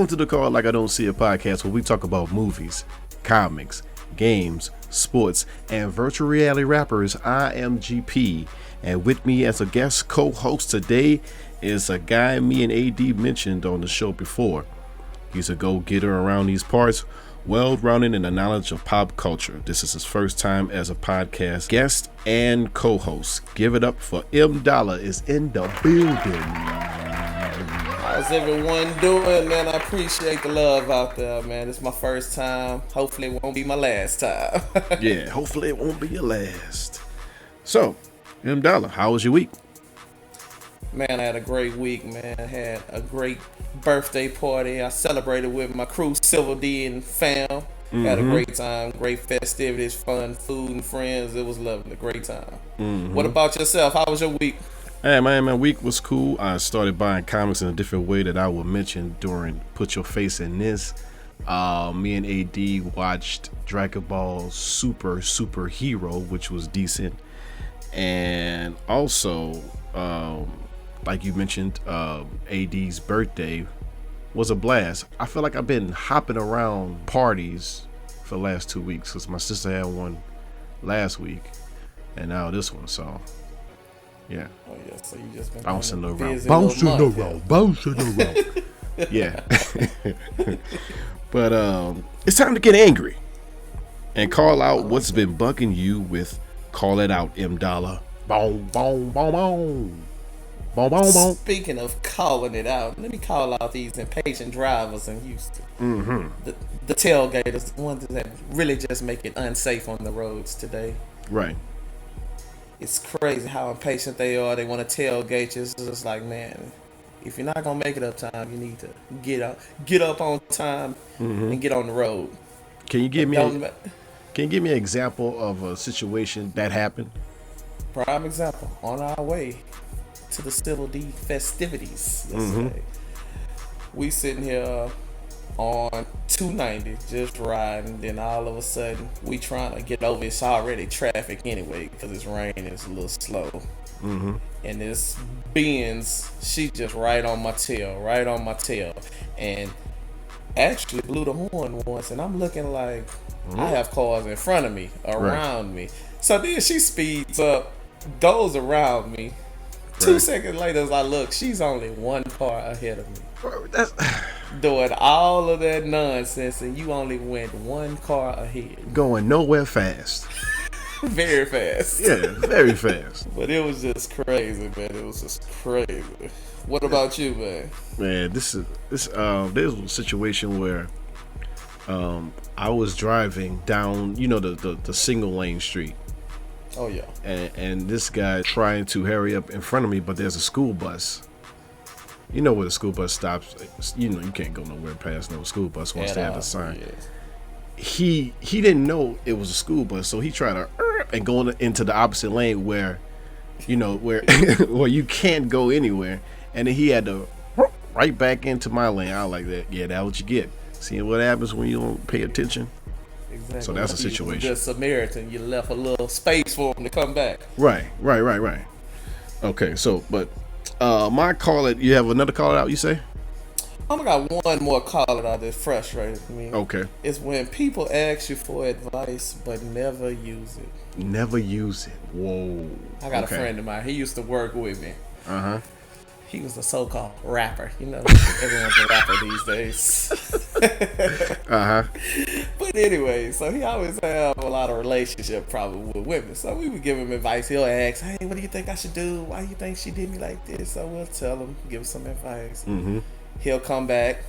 Welcome to the Call Like I Don't See a podcast where we talk about movies, comics, games, sports, and virtual reality rappers. I am GP, and with me as a guest co-host today is a guy me and AD mentioned on the show before. He's a go-getter around these parts, well-rounded in the knowledge of pop culture. This is his first time as a podcast guest and co-host. Give it up for M Dollar is in the building. How's everyone doing, man? I appreciate the love out there, man. It's my first time. Hopefully it won't be my last time. Yeah, hopefully it won't be your last. So, M Dollar, how was your week? Man, I had a great week, man. I had a great birthday party. I celebrated with my crew, Silver D and fam. Had a great time, great festivities, fun, food, and friends. It was lovely, great time. What about yourself? How was your week? Hey, man, my week was cool. I started buying comics in a different way that I will mention during Put Your Face in This. Me and AD watched Dragon Ball Superhero, which was decent. And also, like you mentioned, AD's birthday was a blast. I feel like I've been hopping around parties for the last 2 weeks because my sister had one last week and now this one, so yeah. Oh yeah, so you just been bouncing around. Yeah. But it's time to get angry and call out what's been bugging you with Call It Out, M Dollar. Boom, boom, boom, boom. Boom, boom, boom. Speaking of calling it out, let me call out these impatient drivers in Houston. The tailgaters, the ones that really just make it unsafe on the roads today. Right. It's crazy how impatient they are. They want to tailgate you. It's just like, man, if you're not gonna make it up time, you need to get up on time and get on the road. Can you give me an example of a situation that happened? Prime example. On our way to the Civil D festivities yesterday, we sitting here on 290 just riding, then all of a sudden we trying to get over. It's already traffic anyway because it's raining. It's a little slow, and this Benz, she just right on my tail, and actually blew the horn once, and I'm looking like I have cars in front of me, around me. So then she speeds up, goes around me. 2 seconds later, as I look, she's only one car ahead of me. That's doing all of that nonsense, and you only went one car ahead. Going nowhere fast. Very fast. Yeah, very fast. But it was just crazy, man. It was just crazy. What about you, man? Man, there's a situation where I was driving down, the single lane street. Oh yeah. And this guy trying to hurry up in front of me, but there's a school bus. You know where the school bus stops. You can't go nowhere past no school bus once they have a sign. Yes. He didn't know it was a school bus, so he tried to and go into the opposite lane where where you can't go anywhere, and then he had to right back into my lane. I was like that. Yeah, that's what you get. Seeing what happens when you don't pay attention. Exactly. So that's a situation. Just Samaritan, you left a little space for him to come back. Right. Okay, so but my call it. You have another call it out. You say? I got one more call it out that frustrated me. Okay. It's when people ask you for advice but never use it. Never use it. Whoa. I got a friend of mine. He used to work with me. He was a so-called rapper. Everyone's a rapper these days. But anyway, so he always have a lot of relationship problems with women. So we would give him advice. He'll ask, hey, what do you think I should do? Why do you think she did me like this? So we'll tell him, give him some advice. He'll come back.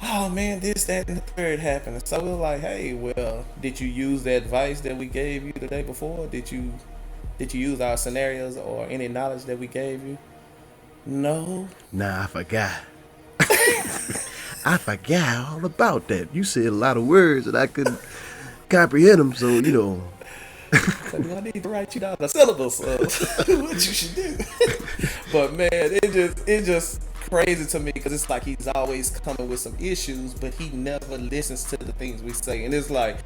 Oh man, this, that, and the third happened. So we're like, hey, well, did you use the advice that we gave you the day before? Did you use our scenarios or any knowledge that we gave you? No. Nah, I forgot. I forgot all about that. You said a lot of words that I couldn't comprehend them, so I need to write you down a syllabus of what you should do. But man, it just crazy to me because it's like he's always coming with some issues, but he never listens to the things we say. And it's like,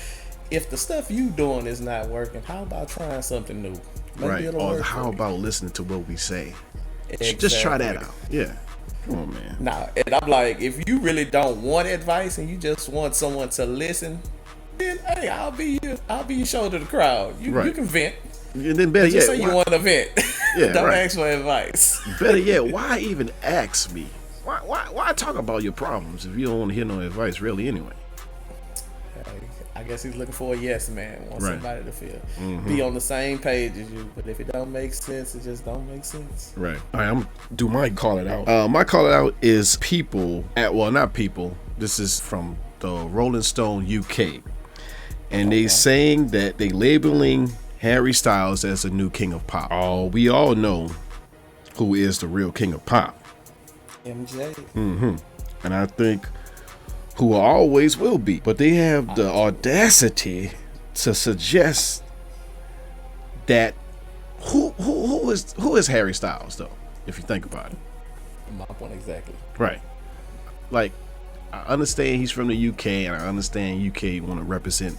if the stuff you doing is not working, how about trying something new? Maybe or how about listening to what we say? Exactly. Just try that out. Yeah. Come on, man. Nah, and I'm like, if you really don't want advice and you just want someone to listen, then hey, I'll be your shoulder to the crowd. You can vent. And then better Just yet, say you want to vent. Yeah, don't right. ask for advice. Better yet, why even ask me? Why talk about your problems if you don't want to hear no advice, really, anyway? I guess he's looking for a yes man. Want Right. somebody to feel be on the same page as you. But if it don't make sense, it just don't make sense. Right. All right, I'm do my call it out. My call it out is people not people. This is from the Rolling Stone UK, and they saying that they labeling Harry Styles as the new king of pop. Oh, we all know who is the real king of pop. MJ. And I think who always will be. But they have the audacity to suggest that who is Harry Styles though, if you think about it. My point exactly. Right. Like, I understand he's from the UK and I understand UK want to represent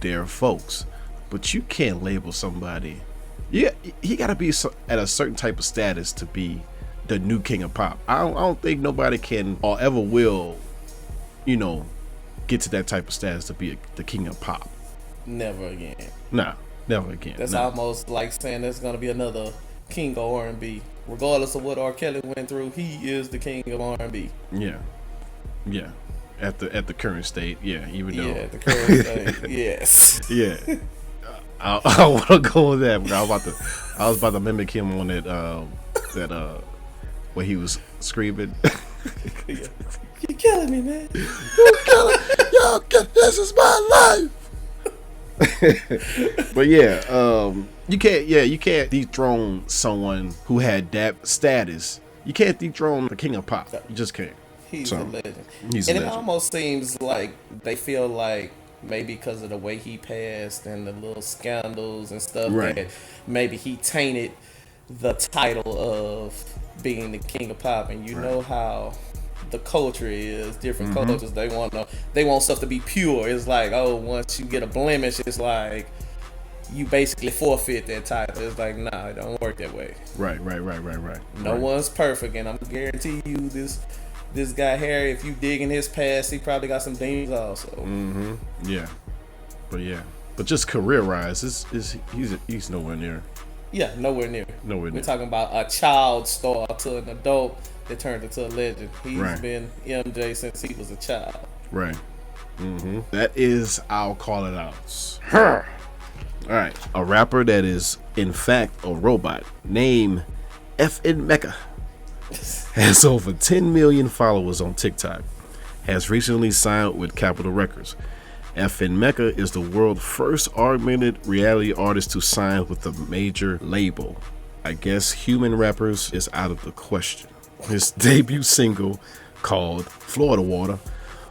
their folks, but you can't label somebody. Yeah, he got to be at a certain type of status to be the new king of pop. I don't think nobody can or ever will, get to that type of status to be the king of pop. Never again. Nah, never again. That's almost like saying there's gonna be another king of R&B. Regardless of what R. Kelly went through, he is the king of R&B. Yeah. At the current state, even though. Yeah, at the current state, yes. Yeah. I want to go with that. But I was about to mimic him on that where he was screaming. You're killing me, man. You're killing me. Yo, this is my life. But you can't dethrone someone who had that status. You can't dethrone the king of pop. You just can't. He's a legend. He's a legend. It almost seems like they feel like maybe because of the way he passed and the little scandals and stuff, that maybe he tainted the title of being the king of pop. And you know how the culture is, different cultures, they want stuff to be pure. It's like, oh, once you get a blemish, it's like you basically forfeit that title. It's like, nah, it don't work that way. Right. No one's perfect, and I'm guarantee you this guy Harry, if you dig in his past, he probably got some demons also. Yeah. But just career-wise, he's nowhere near. Yeah, nowhere near. We're talking about a child star to an adult that turned into a legend. He's been MJ since he was a child. Right. That is our call it outs. All right. A rapper that is in fact a robot named FN Mecca has over 10 million followers on TikTok, has recently signed with Capitol Records. FN Mecca is the world's first augmented reality artist to sign with a major label. I guess human rappers is out of the question. His debut single, called Florida Water,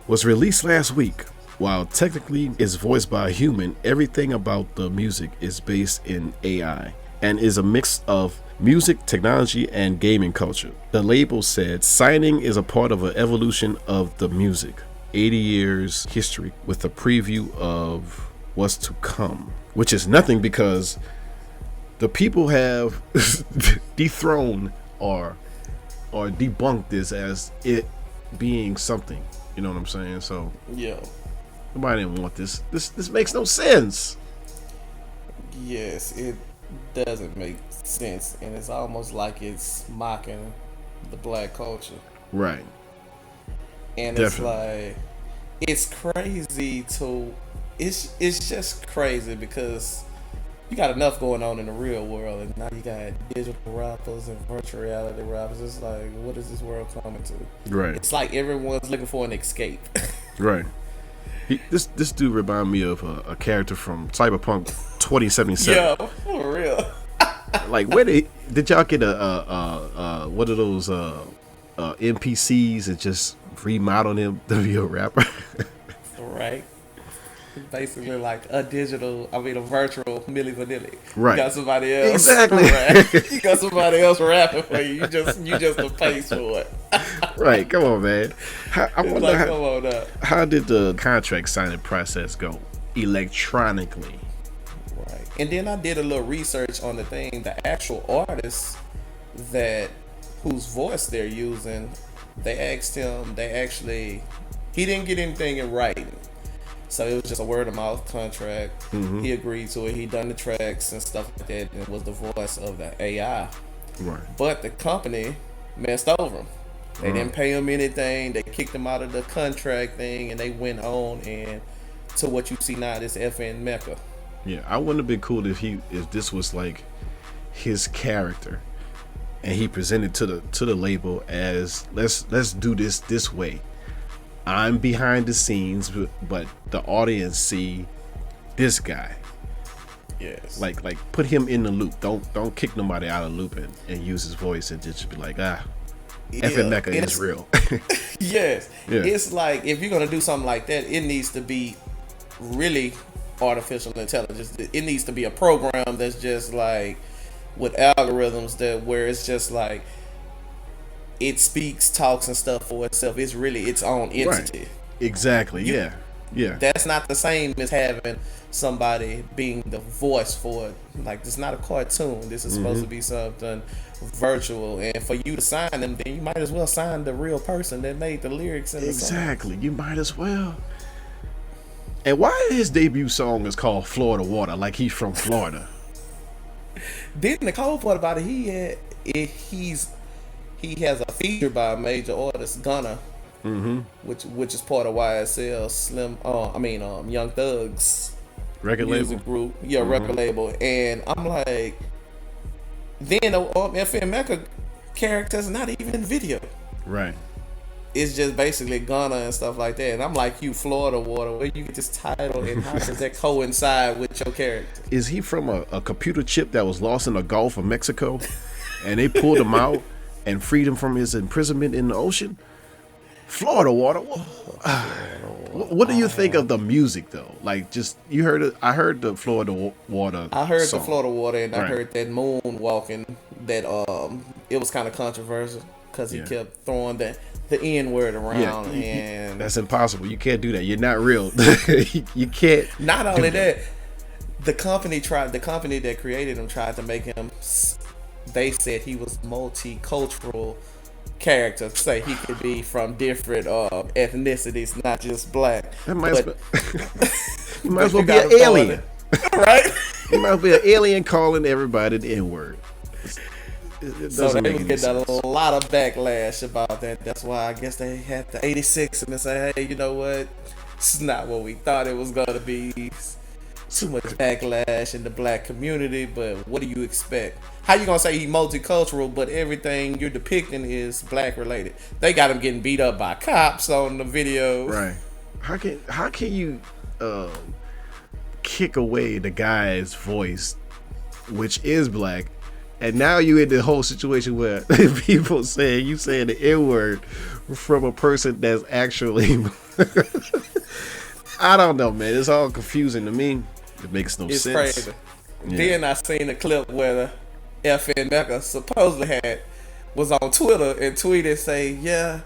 was released last week. While technically is voiced by a human, everything about the music is based in AI and is a mix of music, technology, and gaming culture. The label said signing is a part of an evolution of the music, 80 years history, with a preview of what's to come, which is nothing because the people have dethroned or debunked this as it being something. You know what I'm saying? So nobody didn't want this. This makes no sense. Yes, it doesn't make sense, and it's almost like it's mocking the black culture. Right. And Definitely. It's crazy it's just crazy because you got enough going on in the real world, and now you got digital rappers and virtual reality rappers. It's like, what is this world coming to? Right. It's like everyone's looking for an escape. Right. This dude remind me of a character from Cyberpunk 2077. Yeah, for real. Like, where did y'all get a one of those NPCs and just remodel him to be a rapper? Right. Basically like a virtual Milli Vanilli. Right. You got somebody else. Exactly. You got somebody else rapping for you. You just a face for it. Right. Come on, man. I wonder how did the contract signing process go electronically? Right. And then I did a little research on the thing. The actual artists that whose voice they're using, they asked him. He didn't get anything in writing, so it was just a word of mouth contract. He agreed to it. He done the tracks and stuff like that, and it was the voice of the AI. Right. But the company messed over him. They didn't pay him anything. They kicked him out of the contract thing, and they went on and to what you see now, this FN Mecca. Yeah, I wouldn't have been cool if this was like his character, and he presented to the label as let's do this way. I'm behind the scenes, but the audience see this guy. Yes. Like put him in the loop. Don't kick nobody out of the loop and use his voice and just be like, FN Mecca is real. Yes. Yeah. It's like if you're gonna do something like that, it needs to be really artificial intelligence. It needs to be a program that's just like with algorithms where it's just like it speaks, talks, and stuff for itself. It's really its own entity. Right. Exactly. Yeah. That's not the same as having somebody being the voice for it. Like, it's not a cartoon. This is supposed to be something virtual. And for you to sign them, then you might as well sign the real person that made the lyrics and the Exactly. songs. You might as well. And why his debut song is called Florida Water, like he's from Florida? Then the cold part about it, he has a feature by a major artist, Gunna, which is part of YSL Young Thug's Record music label. group, record label. And I'm like, then the FN Mecca character's not even in the video. Right. It's just basically Gunna and stuff like that. And I'm like, you Florida Water, where you get this title and how does that coincide with your character? Is he from a computer chip that was lost in the Gulf of Mexico, and they pulled him out and freed him from his imprisonment in the ocean? Florida Water. What do you think of the music though? Like, just you heard it? I heard the Florida Water. I heard song. the Florida Water, and I Right. heard that moonwalking. That it was kind of controversial because he kept throwing the N word around, and That's impossible. You can't do that. You're not real. You can't. not only that, the company that created him tried to make him. They said he was multicultural character, say he could be from different ethnicities, not just black. That might you might as well you be an gotta throw alien, right? You might be an alien calling everybody the N word. It So doesn't they make was any getting sense. a lot of backlash about that. That's why I guess they had the 86 and say, hey, you know what? It's not what we thought it was gonna be. Too much backlash in the black community, but what do you expect? How you gonna say he's multicultural, but everything you're depicting is black related? They got him getting beat up by cops on the video. Right. How can you kick away the guy's voice, which is black, and now you in the whole situation where people saying you saying the N word from a person that's actually I don't know, man. It's all confusing to me. It makes no It's sense. crazy. Yeah. Then I seen a clip where the FN Mecca supposedly was on Twitter and tweeted say, yeah,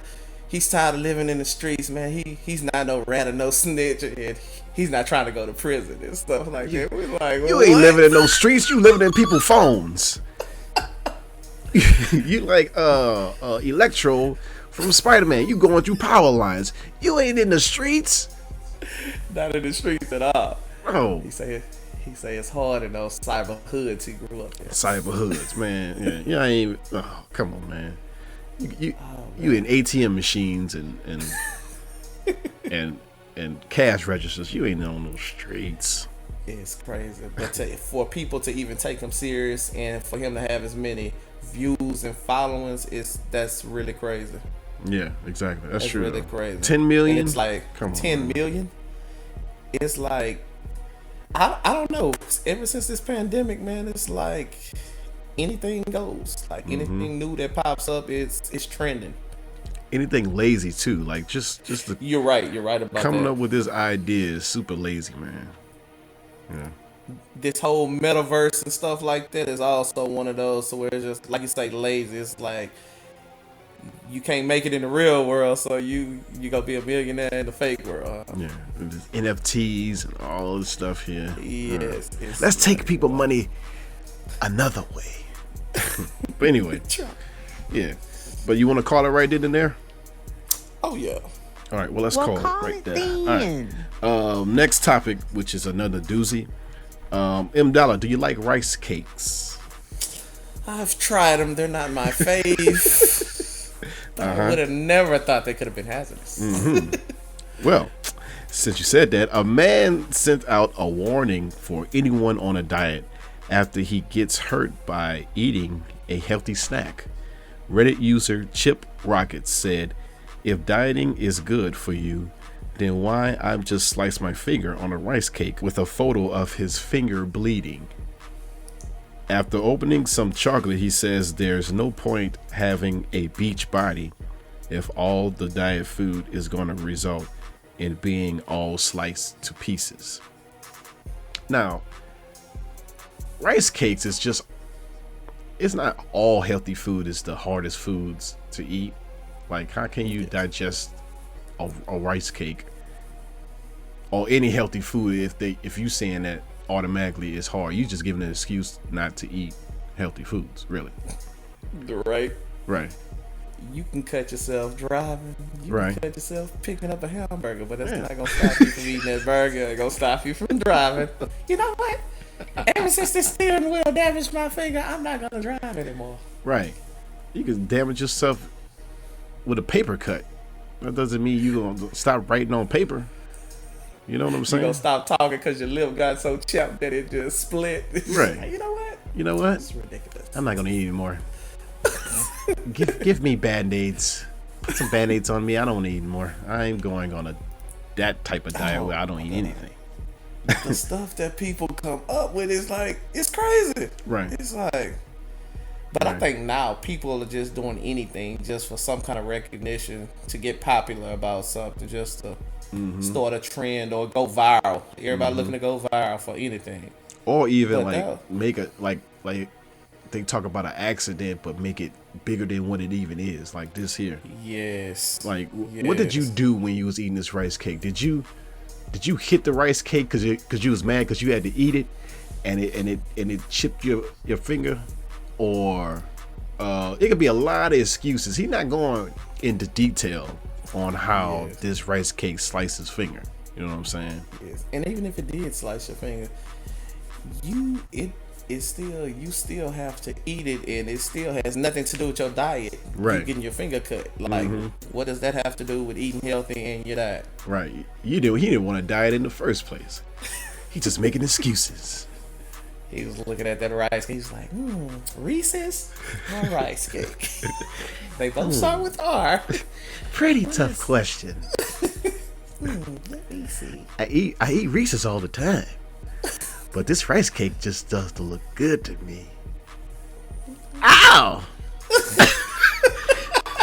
he's tired of living in the streets, man. He's not no rat or no snitch, and he's not trying to go to prison and stuff like that. We're like, You what? ain't living in no streets. You living in people's phones. You like Electro from Spider-Man. You going through power lines. You ain't in the streets. Not in the streets at all. Bro. He say it's hard in those cyber hoods he grew up in. Cyber hoods, man. Yeah, you ain't. Oh, come on, man. You in ATM machines and cash registers. You ain't on those streets. It's crazy, but for people to even take him serious and for him to have as many views and followings, that's really crazy. Yeah, exactly. That's true. Really crazy. 10 million. And it's like Come on, 10 man. million. It's like I don't know. Ever since this pandemic, man, it's like anything goes. Like anything new that pops up, it's trending. Anything lazy too. Like just the You're right about coming that. up with this idea is super lazy, man. Yeah. This whole metaverse and stuff like that is also one of those. So where it's just like you say, lazy. It's like you can't make it in the real world, so you gonna be a millionaire in the fake world. Yeah, and there's NFTs and all this stuff here. Yes. Let's take people money another way. But anyway, Yeah. But you want to call it right then and there? Oh yeah. All right. Well, let's call it right there. All right. Next topic, which is another doozy. M. Dollar, do you like rice cakes? I've tried them. They're not my fave. But I would have never thought they could have been hazardous. Well, since you said that, a man sent out a warning for anyone on a diet after he gets hurt by eating a healthy snack. Reddit user Chip Rocket said, "If dieting is good for you, then why I've just sliced my finger on a rice cake," with a photo of his finger bleeding. After opening some chocolate, he says there's no point having a beach body if all the diet food is going to result in being all sliced to pieces. Now, rice cakes is just, it's not all healthy food is the hardest foods to eat. Like, how can you digest a rice cake or any healthy food if you saying that automatically it's hard? You just giving an excuse not to eat healthy foods, really. Right. You can cut yourself driving. You Right. can cut yourself picking up a hamburger, but that's not gonna stop you from eating that burger. It's gonna stop you from driving. You know what? Ever since the steering wheel damaged my finger, I'm not gonna drive anymore. Right. You can damage yourself with a paper cut. That doesn't mean you gonna stop writing on paper. You know what I'm saying? You gonna stop talking because your lip got so chapped that it just split. Right. You know what? You know what? It's ridiculous. I'm not gonna eat anymore. give me Band-Aids. Put some Band-Aids on me. I don't want to eat anymore. I ain't going on that type of diet where I don't eat anything. The stuff that people come up with is like, it's crazy. Right. It's like, but I think now people are just doing anything just for some kind of recognition, to get popular about something, just to start a trend or go viral. Everybody looking to go viral for anything. Or even But like make it like they talk about an accident, but make it bigger than what it even is. Like this here. Yes. Like, what did you do when you was eating this rice cake? Did you hit the rice cake because you was mad because you had to eat it, and it chipped your finger, or it could be a lot of excuses. He's not going into detail on how this rice cake sliced his finger. You know what I'm saying? Yes. And even if it did slice your finger, you still have to eat it, and it still has nothing to do with your diet. Right. You getting your finger cut. Like, what does that have to do with eating healthy and your diet? Right. He didn't want to diet in the first place. He's just making excuses. He was looking at that rice cake. He's like, Reese's or rice cake? They both start with R. Pretty tough question. Let me see. I eat Reese's all the time, but this rice cake just doesn't look good to me. Ow!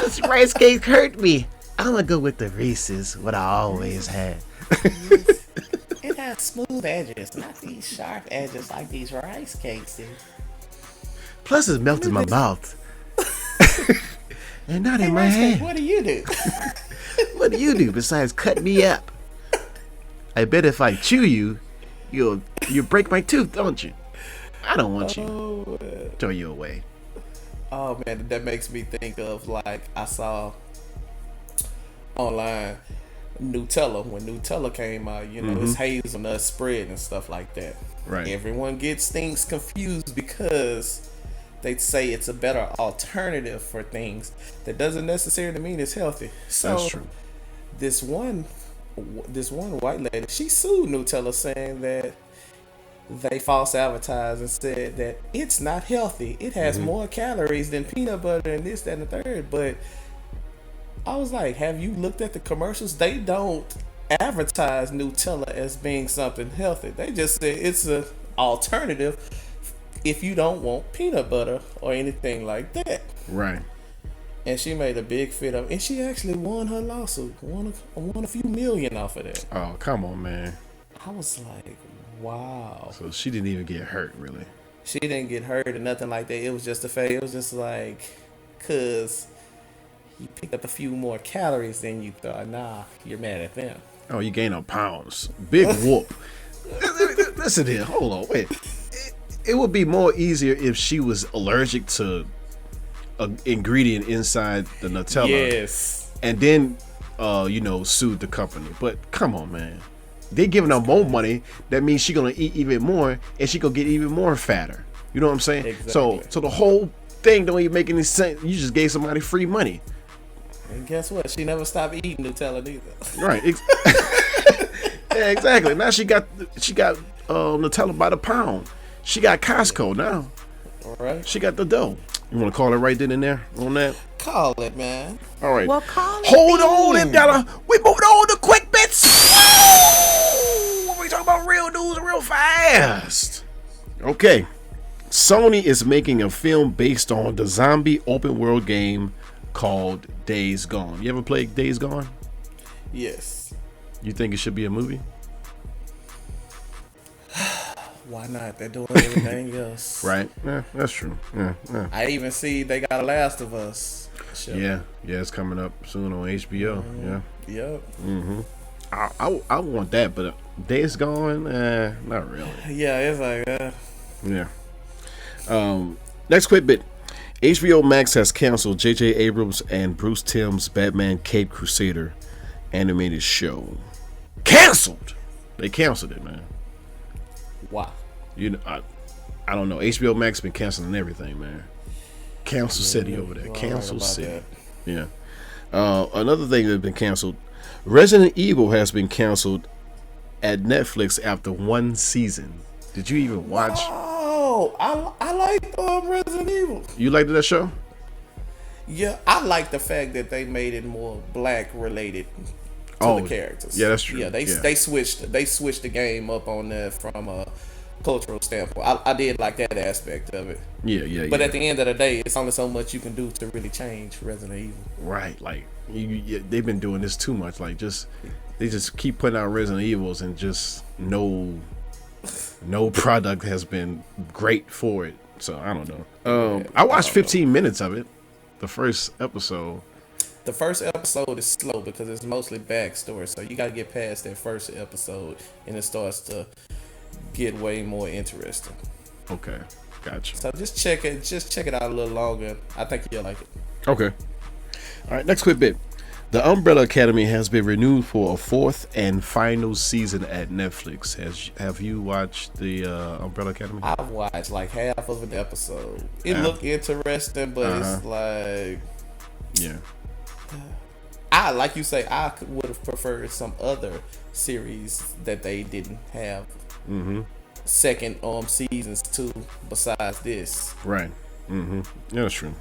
This rice cake hurt me. I'm gonna go with the Reese's, what I always had. It has smooth edges, not these sharp edges like these rice cakes do. Plus, it melted in my mouth. And not in my rice cake, hand. what do you do? What do you do besides cut me up? I bet if I chew you, you break my tooth, don't you? I don't want you. Throw you away. Oh man, that makes me think of, like, I saw online Nutella. When Nutella came out, it's hazelnut spread and stuff like that. Right. Everyone gets things confused because they say it's a better alternative for things. That doesn't necessarily mean it's healthy. So That's true. This one white lady, she sued Nutella, saying that they false advertised and said that it's not healthy. It has more calories than peanut butter and this, that, and the third. But I was like, have you looked at the commercials? They don't advertise Nutella as being something healthy. They just say it's an alternative if you don't want peanut butter or anything like that. Right. And she made a big fit of, and she actually won her lawsuit, won a few million off of that. Oh, come on, man. I was like, wow. So she didn't even get hurt, really. She didn't get hurt or nothing like that. It was just a fake. It was just like, cause you picked up a few more calories than you thought. Nah, you're mad at them. Oh, you gained up pounds. Big whoop. Listen here. Hold on. Wait. It would be more easier if she was allergic to ingredient inside the Nutella. Yes. And then, sued the company. But come on, man. They giving her more money. That means she gonna eat even more, and she gonna get even more fatter. You know what I'm saying? Exactly. So the whole thing don't even make any sense. You just gave somebody free money. And guess what? She never stopped eating Nutella either. Right. Yeah, exactly. Now she got Nutella by the pound. She got Costco now. All right. She got the dough. You want to call it right then and there on that? Call it, man. All right. Well, call it. Hold on, Della. We moving on to quick bits. Woo! We talking about real news real fast. Okay. Sony is making a film based on the zombie open world game called Days Gone. You ever played Days Gone? Yes. You think it should be a movie? Why not? They're doing everything else. Right. Yeah, that's true. Yeah. I even see they got a Last of Us show. Yeah, it's coming up soon on HBO. Yeah. Yep. I want that, but Days Gone, not really. Yeah, it's like Yeah. Next quick bit. HBO Max has canceled J.J. Abrams and Bruce Timm's Batman Caped Crusader animated show. Canceled. They canceled it, man. Why? I don't know. HBO Max been canceling everything, man. Cancel City over there. Cancel City. Yeah. Another thing that's been canceled. Resident Evil has been canceled at Netflix after one season. Did you even watch? Oh, I like Resident Evil. You liked that show? Yeah, I like the fact that they made it more black related to the characters. Yeah, that's true. Yeah, they switched the game up on that from a cultural standpoint. I did like that aspect of it. Yeah. But at the end of the day, it's only so much you can do to really change Resident Evil. Right, like they've been doing this too much. Like they just keep putting out Resident Evils and just no product has been great for it. So I don't know. I watched 15 minutes of it, the first episode. The first episode is slow because it's mostly backstory, so you gotta get past that first episode and it starts to get way more interesting. Okay, gotcha. So just check it out a little longer. I think you'll like it. Okay. All right, next quick bit. The Umbrella Academy has been renewed for a fourth and final season at Netflix. Have you watched the Umbrella Academy? I've watched like half of an episode. It looked interesting, but it's like, yeah. Like you say, I would have preferred some other series that they didn't have second seasons to besides this. Right. Yeah, that's true.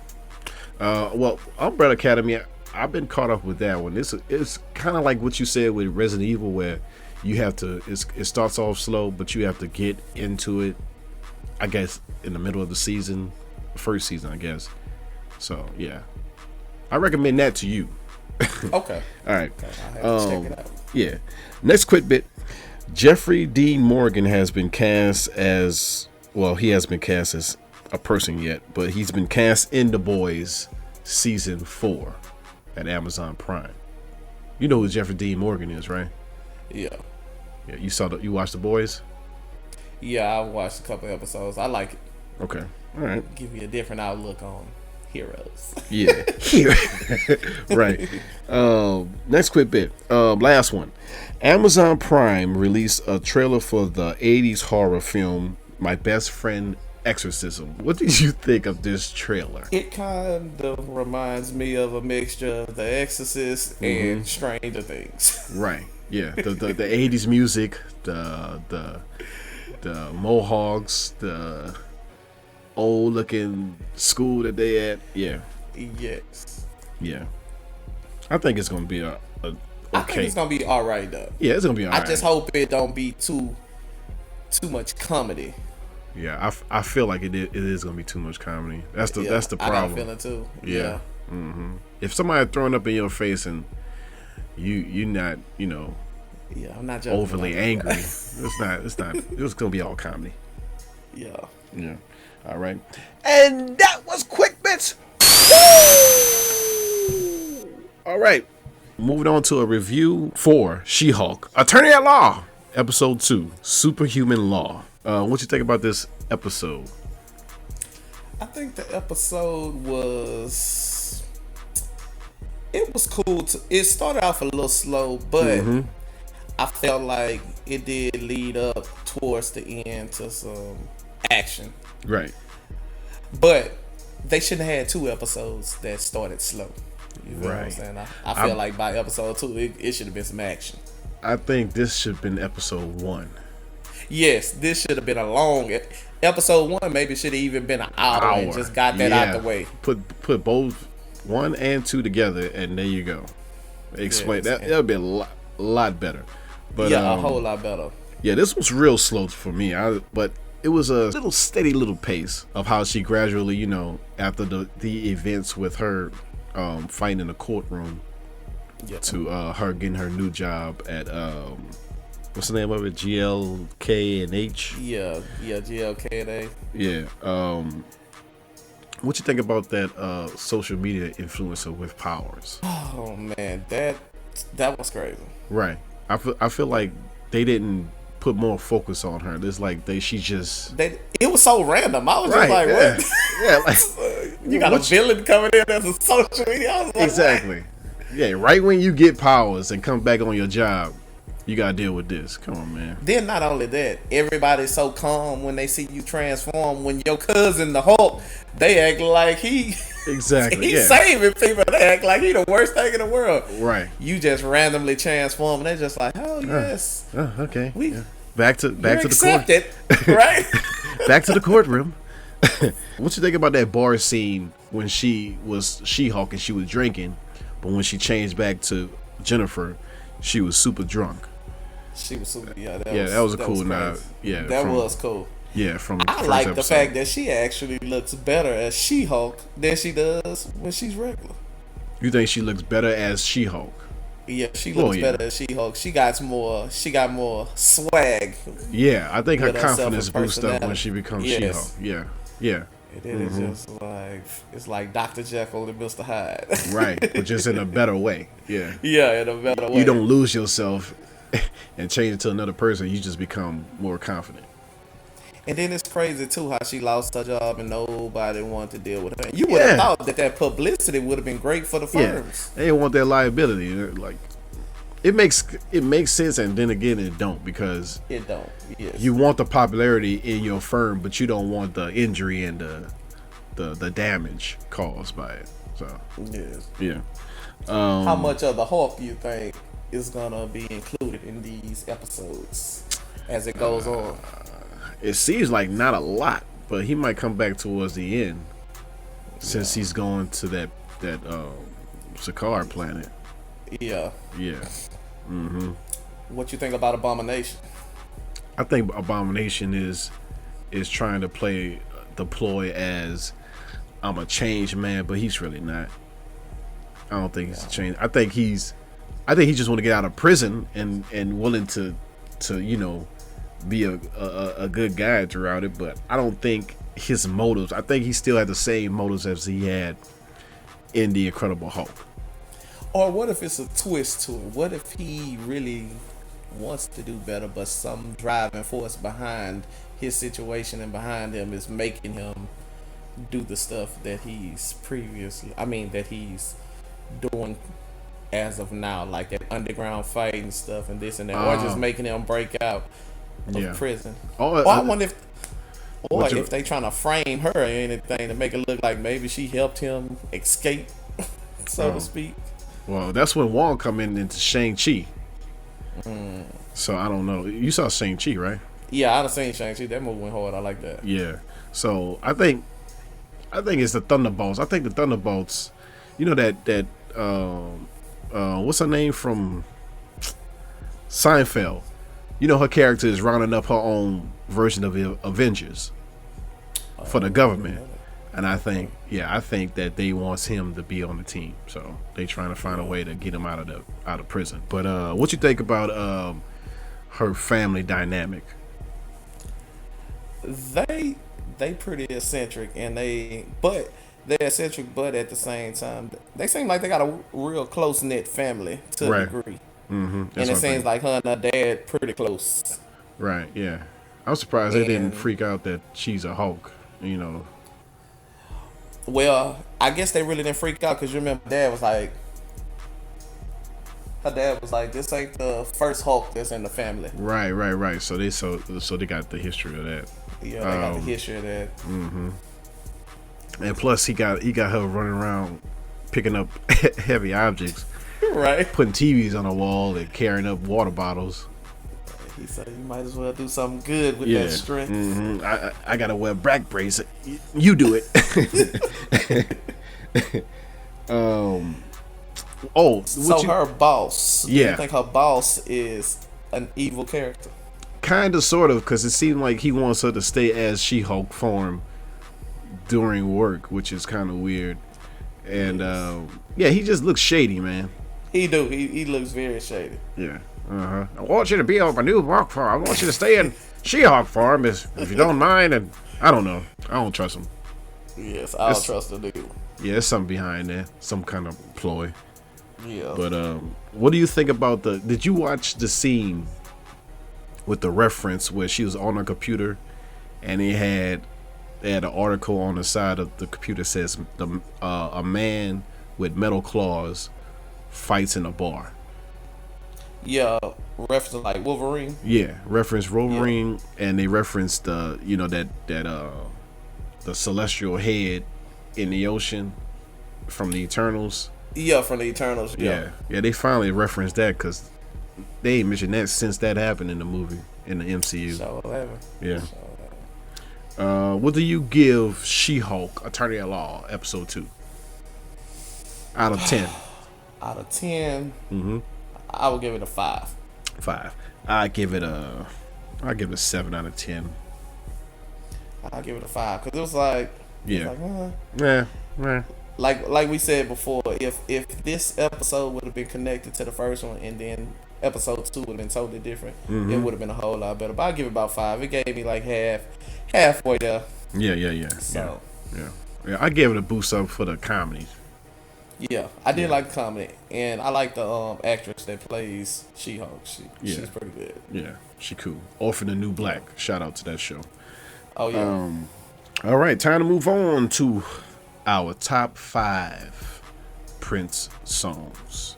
Well, Umbrella Academy, I've been caught up with that one. It's kind of like what you said with Resident Evil, where you have to. It starts off slow, but you have to get into it. I guess in the middle of the season, first season, I guess. So yeah, I recommend that to you. Okay. All right. Okay, I'll have to check it out. Yeah. Next quick bit. Jeffrey Dean Morgan has been cast as, well, he hasn't been cast as a person yet, but he's been cast in The Boys season 4 at Amazon Prime. You know who Jeffrey Dean Morgan is, right? Yeah. Yeah. You watched The Boys? Yeah, I watched a couple episodes. I like it. Okay. All right. Give you a different outlook on heroes. Yeah. Right. Next quick bit. Last one. Amazon Prime released a trailer for the 80s horror film My Best Friend Exorcism. What did you think of this trailer? It kind of reminds me of a mixture of The Exorcist and Stranger Things. Right. Yeah. The 80s music, the mohawks, the old looking school that they at. Yeah. Yes. Yeah. I think it's gonna be okay. I think it's gonna be all right though. Yeah, it's gonna be all right. I just hope it don't be too much comedy. Yeah, I feel like it is gonna be too much comedy. That's the problem. I got a feeling too. Yeah. If somebody throwing up in your face and you not I'm not overly angry, it's gonna be all comedy. Yeah. Yeah. All right. And that was quick bits. All right. Moving on to a review for She-Hulk, Attorney at Law, episode 2, Superhuman Law. What you think about this episode? I think the episode it was cool. It started off a little slow, but I felt like it did lead up towards the end to some action. Right. But they shouldn't have had 2 episodes that started slow. You know what I'm Right. saying? I feel like by episode 2, it should have been some action. I think this should have been episode 1. Yes, this should have been a long episode 1. Maybe should have even been an hour and just got that out the way. Put both 1 and 2 together, and there you go. Explain that. That would be a lot better. But yeah, a whole lot better. Yeah, this was real slow for me. But it was a little steady little pace of how she gradually, you know, after the events with her fighting in the courtroom, to her getting her new job at what's the name of it? GLK and H. Yeah, GLK and A. Yeah. What you think about that social media influencer with powers? Oh man, that was crazy. Right. I feel like they didn't put more focus on her. It's like it was so random. I was just like, what? Yeah, like you got a villain coming in as a social media. I was like, exactly. What? Yeah, right when you get powers and come back on your job, you gotta deal with this. Come on, man. Then not only that, everybody's so calm when they see you transform. When your cousin, the Hulk, they act like he's saving people. They act like he the worst thing in the world. Right. You just randomly transform, and they're just like, oh yes, okay. Back to the court, right? Back to the courtroom. What you think about that bar scene when she was She-Hulk and she was drinking, but when she changed back to Jennifer, she was super drunk. She was super. That was cool. That was cool. Yeah, from I like the fact that she actually looks better as She-Hulk than she does when she's regular. You think she looks better as She-Hulk? Yeah, she looks better as She-Hulk. She got more swag. Yeah, I think her confidence boosts up when she becomes She-Hulk. Yeah. And then it's just like, it's like Dr. Jekyll and Mr. Hyde. Right, but just in a better way. Yeah. Yeah, in a better way. You don't lose yourself and change it to another person. You just become more confident. And then it's crazy too how she lost her job and nobody wanted to deal with her. You would have thought that publicity would have been great for the firms. They didn't want that liability. Like, it makes sense, and then again it don't, because it don't. Yes. You want the popularity in your firm, but you don't want the injury and the damage caused by it. So yes. Yeah. How much of the Hulk you think is gonna be included in these episodes as it goes on? It seems like not a lot, but he might come back towards the end, since he's going to that Chakra planet. Yeah. What you think about Abomination? I think Abomination is trying to play the ploy as I'm a changed man, but he's really not. I don't think he's a change. I think he just want to get out of prison and willing to be a good guy throughout it, but I don't think his motives. I think he still had the same motives as he had in the Incredible Hulk. Or what if it's a twist to it? What if he really wants to do better, but some driving force behind his situation and behind him is making him do the stuff that he's doing as of now, like that underground fight and stuff and this and that, or just making him break out of prison. I wonder if they trying to frame her or anything to make it look like maybe she helped him escape, so to speak. Well, that's when Wong come into Shang-Chi. So I don't know. You saw Shang-Chi, right? Yeah, I've seen Shang-Chi. That movie went hard. I like that. Yeah. So I think it's the Thunderbolts. I think the Thunderbolts, you know that what's her name from Seinfeld? You know, her character is rounding up her own version of the Avengers for the government. And I think that they wants him to be on the team. So they trying to find a way to get him out of prison. But what you think about her family dynamic? They pretty eccentric, and they're eccentric, but at the same time they seem like they got a real close knit family to a degree. And it seems like her and her dad pretty close. Right. Yeah. I'm surprised they didn't freak out that she's a Hulk. Well, I guess they really didn't freak out because you remember her dad was like, this ain't the first Hulk that's in the family. Right. So they got the history of that. Yeah, they got the history of that. Mm-hmm. And plus, he got her running around picking up heavy objects, right? Putting TVs on the wall and carrying up water bottles. He said, "You might as well do something good with that strength." Mm-hmm. I gotta wear back brace. You do it. So her boss. Yeah. You think her boss is an evil character? Kind of, sort of, because it seemed like he wants her to stay as She-Hulk form during work, which is kind of weird. And he just looks shady, man. He do. He looks very shady. Yeah. I want you to be on my new work farm. I want you to stay in She-Hulk farm if you don't mind. And I don't know. I don't trust him. Yes, I don't trust the dude. Yeah, there's something behind there. Some kind of ploy. Yeah. But what do you think about did you watch the scene with the reference where she was on her computer and they had an article on the side of the computer that says a man with metal claws fights in a bar? Yeah, reference like Wolverine. Yeah, reference Wolverine, and they referenced the celestial head in the ocean from the Eternals. Yeah, from the Eternals. Yeah. They finally referenced that because they ain't mentioned that since that happened in the movie in the MCU. So 11. Yeah. What do you give She-Hulk, Attorney at Law, episode 2? Out of 10. Out of 10, Mm-hmm. I would give it a 5. 5. I give it a 7 out of 10. I'll give it a 5 because it was like, like we said before, if this episode would have been connected to the first one and then episode 2 would have been totally different, it would have been a whole lot better. But I'll give it about 5. It gave me like halfway there. Yeah. So Yeah, I gave it a boost up for the comedy. Yeah, I did like the comedy, and I like the actress that plays She-Hulk. She's pretty good. Yeah, she cool. Orphan the New Black. Shout out to that show. Oh yeah. All right, time to move on to our top 5 Prince songs.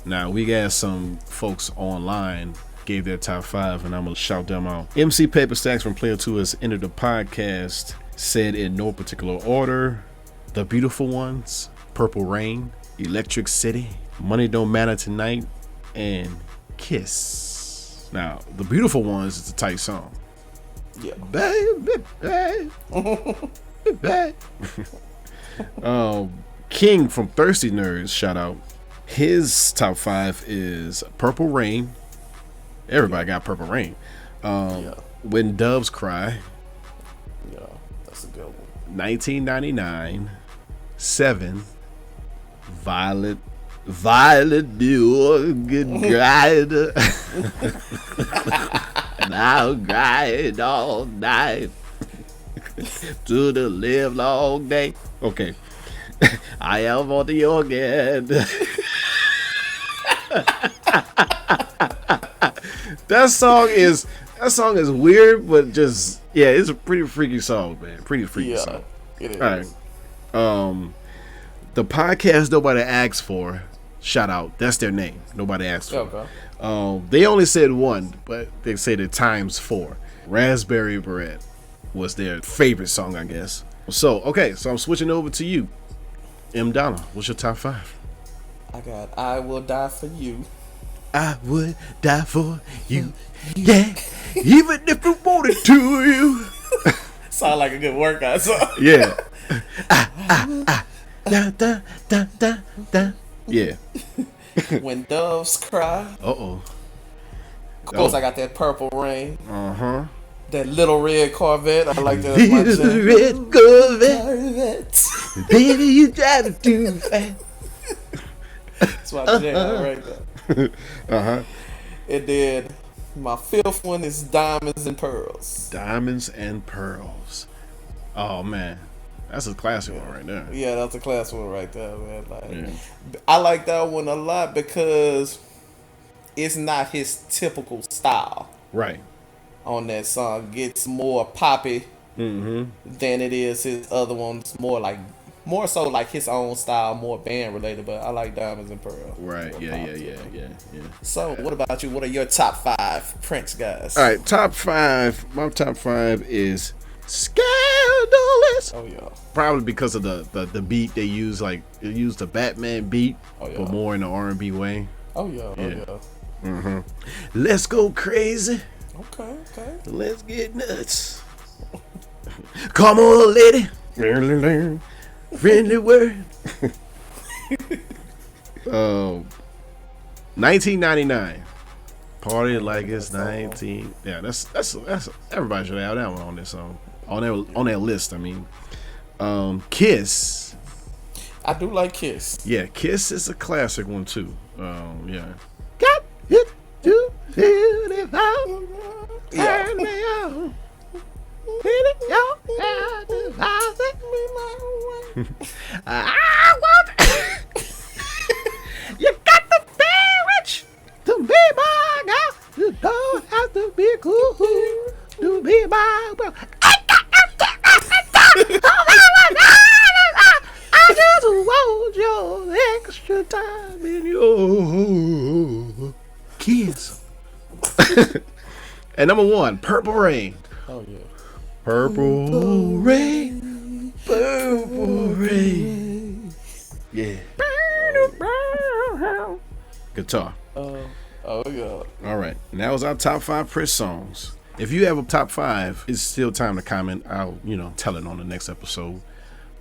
Now we got some folks online gave their top 5, and I'm gonna shout them out. MC Paper Stacks from Player 2 has entered the podcast. Said in no particular order: The Beautiful Ones, Purple Rain, Electric City, Money Don't Matter Tonight, and Kiss. Now, The Beautiful Ones is a tight song. Yeah. Baby. King from Thirsty Nerds, shout out. His top 5 is Purple Rain. Everybody got Purple Rain. When Doves Cry. Yeah, that's a good one. 1999. 7. Violet do good grind. And I'll grind all night to the live long day. Okay. I am on the organ. That song is weird, but just it's a pretty freaky song, man. Pretty freaky song. It is. All right. The podcast nobody asked for, shout out. That's their name. Nobody asked for. Okay. They only said 1, but they said it times 4. Raspberry Beret was their favorite song, I guess. So I'm switching over to you. M. Donna, what's your top 5? I got I Will Die For You. I would die for you. Yeah. Even if I wanted to you. Sound like a good workout song. Yeah. Da, da, da, da, da. Yeah. When Doves Cry. Uh-oh. Of course, I got that Purple Rain. Uh-huh. That Little Red Corvette. I like that. Little Red Corvette. Baby, you drive it too fast. That's my jam right there. Uh-huh. And then my 5th one is Diamonds and Pearls. Diamonds and Pearls. Oh, man. That's a classic one right there. Yeah, that's a classic one right there, man. I like that one a lot because it's not his typical style. Right. On that song. Gets more poppy than it is his other ones. More so like his own style, more band related. But I like Diamonds and Pearl. Right. Yeah. So, what about you? What are your top 5 Prince guys? All right, top 5. My top 5 is Scandalous. Oh yeah. Probably because of the beat they use. Like they use the Batman beat, but more in the R&B way. Oh yeah. Let's go crazy. Okay. Let's get nuts. Come on, lady. Friendly word. 1999. Party like it's 19. Yeah, that's everybody should have that one on this song. On their list, I mean. Kiss. I do like Kiss. Yeah, Kiss is a classic one too. Yeah. Got it to feel it out. Turn me on. I want you got to be rich to be my girl. You don't have to be cool to be my girl. I just want your extra time in your kiss. And number 1, Purple Rain. Oh yeah. Purple rain, purple rain. Yeah. Guitar. Oh yeah. All right. And that was our top 5 Prince songs. If you have a top 5, it's still time to comment. I'll, tell it on the next episode.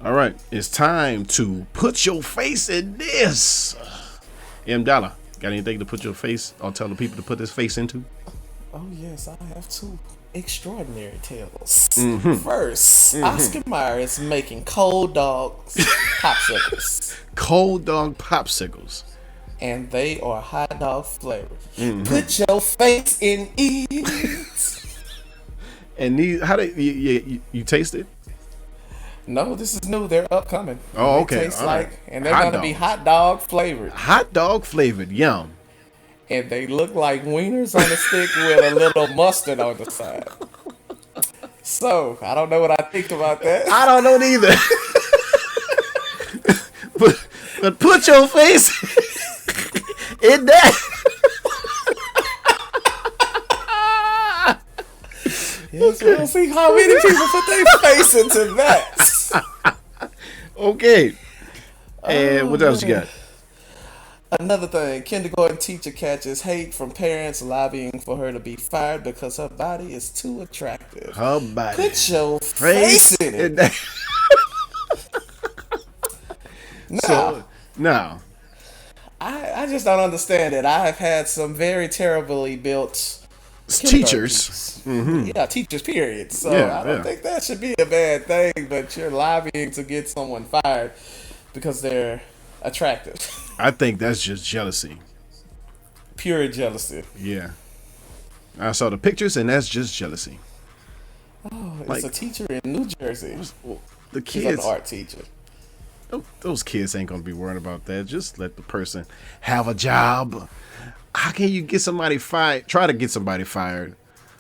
All right. It's time to put your face in this. M. Dollar, got anything to put your face or tell the people to put this face into? Oh yes, I have 2 extraordinary tales. First, Oscar Mayer is making cold dogs popsicles. Cold dog popsicles. And they are hot dog flavored. Put your face in it. And these, how do you taste it? No, this is new. They're upcoming. Oh, okay. They taste and they're Hot going to be hot dog flavored. Hot dog flavored. Yum. And they look like wieners on a stick with a little mustard on the side. So, I don't know what I think about that. I don't know neither. but put your face in that. Yes, we'll see how many people put their face into that. Okay. And what else you got? Another thing, kindergarten teacher catches hate from parents lobbying for her to be fired because her body is too attractive. Her body. Put your face in it. Now, I just don't understand it. I have had some very terribly built teachers. Yeah, teachers, period. So I don't think that should be a bad thing, but you're lobbying to get someone fired because they're attractive. I think that's just jealousy. Pure jealousy. Yeah. I saw the pictures, and that's just jealousy. Oh, it's a teacher in New Jersey. The kids. He's an art teacher. Those kids ain't gonna be worried about that. Just let the person have a job. How can you get somebody fired? Try to get somebody fired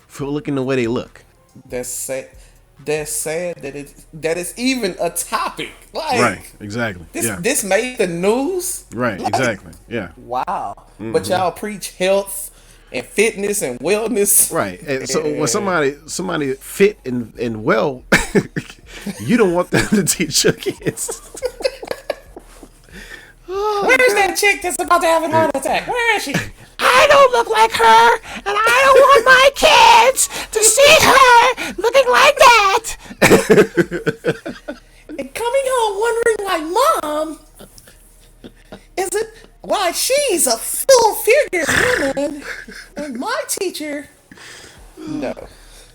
for looking the way they look. That's sad. That's sad that it's even a topic. Like, right, exactly. This made the news. Right, like, exactly. Yeah. Wow. But y'all preach health and fitness and wellness. Right. And so when somebody fit and well, you don't want them to teach your kids. Where's that chick that's about to have a heart attack? Where is she? I don't look like her, and I don't want my kids to see her looking like that. And coming home wondering, like, Mom, is it why she's a full-figured woman and my teacher? No.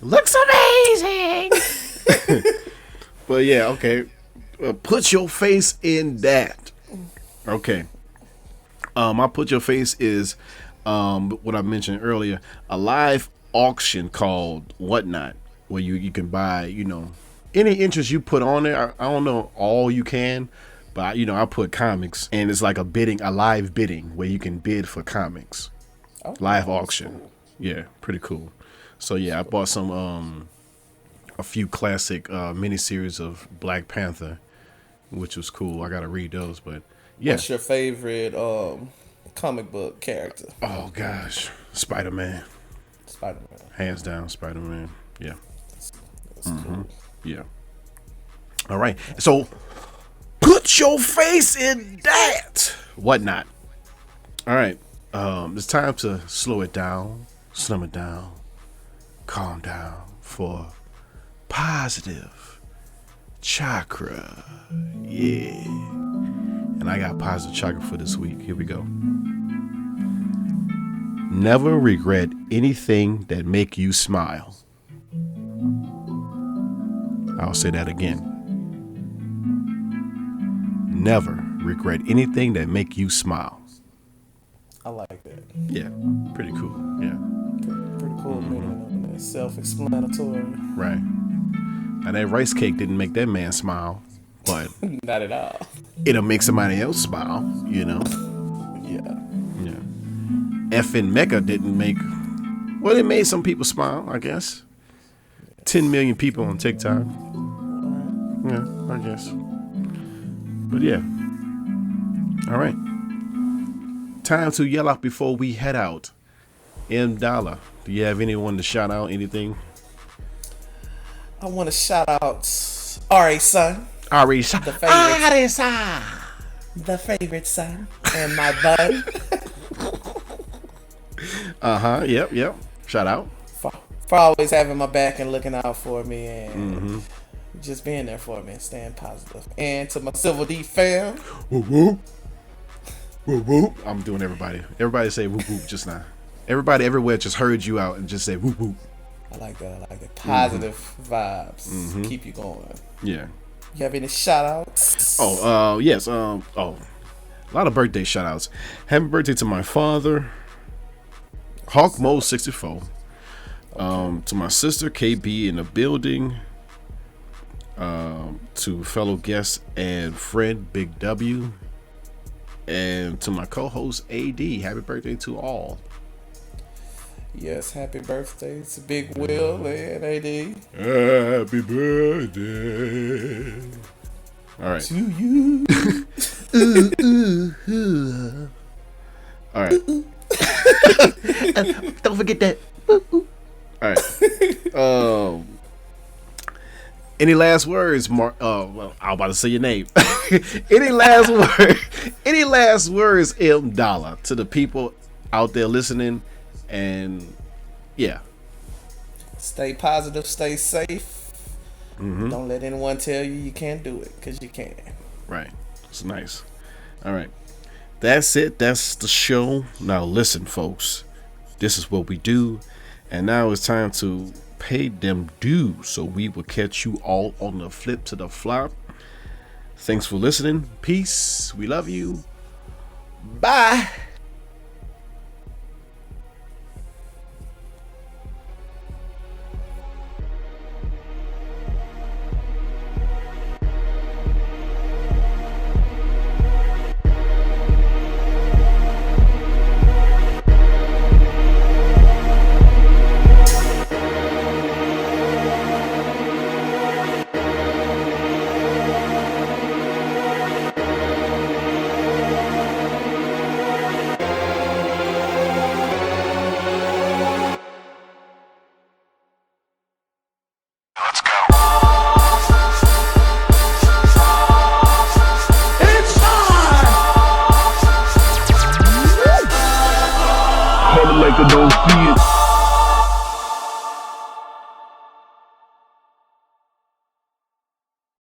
Looks amazing. But yeah, okay. Put your face in that. Okay. I put your face is what I mentioned earlier, a live auction called Whatnot, where you can buy, any interest you put on there. I don't know all you can, but I put comics, and it's like a live bidding where you can bid for comics. Live auction. Cool. Yeah, pretty cool. So yeah, I bought some a few classic miniseries of Black Panther, which was cool. I gotta read those, but yeah. What's your favorite comic book character? Oh gosh, Spider-Man. Spider-Man. Hands down, Spider-Man. Yeah. That's cool. Yeah. All right. So put your face in that. Whatnot. All right. It's time to slow it down, slim it down, calm down for positive chakra. Yeah. And I got positive chakra for this week. Here we go. Never regret anything that make you smile. I'll say that again. Never regret anything that make you smile. I like that. Yeah, pretty cool. Yeah. Pretty cool meaning on that. Self-explanatory. Right. Now that rice cake didn't make that man smile, but Not at all. it'll make somebody else smile, you know? Yeah. Yeah. Effing Mecca didn't make, well, it made some people smile, I guess. 10 million people on TikTok. Yeah, I guess. But yeah. All right. Time to yell out before we head out. M. Dollar, do you have anyone to shout out? Anything? I want to shout out R.A. Son. Ari, The favorite. The favorite son. And my bud. Yep. Shout out. For always having my back and looking out for me and just being there for me and staying positive. And to my Civil D fam. Whoop whoop. Whoop whoop. I'm doing everybody. Everybody say whoop whoop just now. Everybody everywhere just heard you out and just say whoop whoop. I like that. Positive vibes. Keep you going. Yeah. You have any shout outs? Yes. A lot of birthday shout outs. Happy birthday to my father, Hawk Mo 64. To my sister KB in the building. To fellow guest and friend Big W. And to my co-host AD. Happy birthday to all. Yes, happy birthday to Big Will and AD. Happy birthday. All right. To you. All right. Don't forget that. All right. Any last words, Mark? Well, I was about to say your name. Any last word? Any last words, M. Dollar, to the people out there listening? And yeah, Stay positive, stay safe. Don't let anyone tell you can't do it, because you can. right. It's nice. All right. That's it. That's the show. Now listen, folks. This is what we do. And now it's time to pay them dues. So we will catch you all on the flip to the flop. Thanks for listening. Peace. We love you. Bye.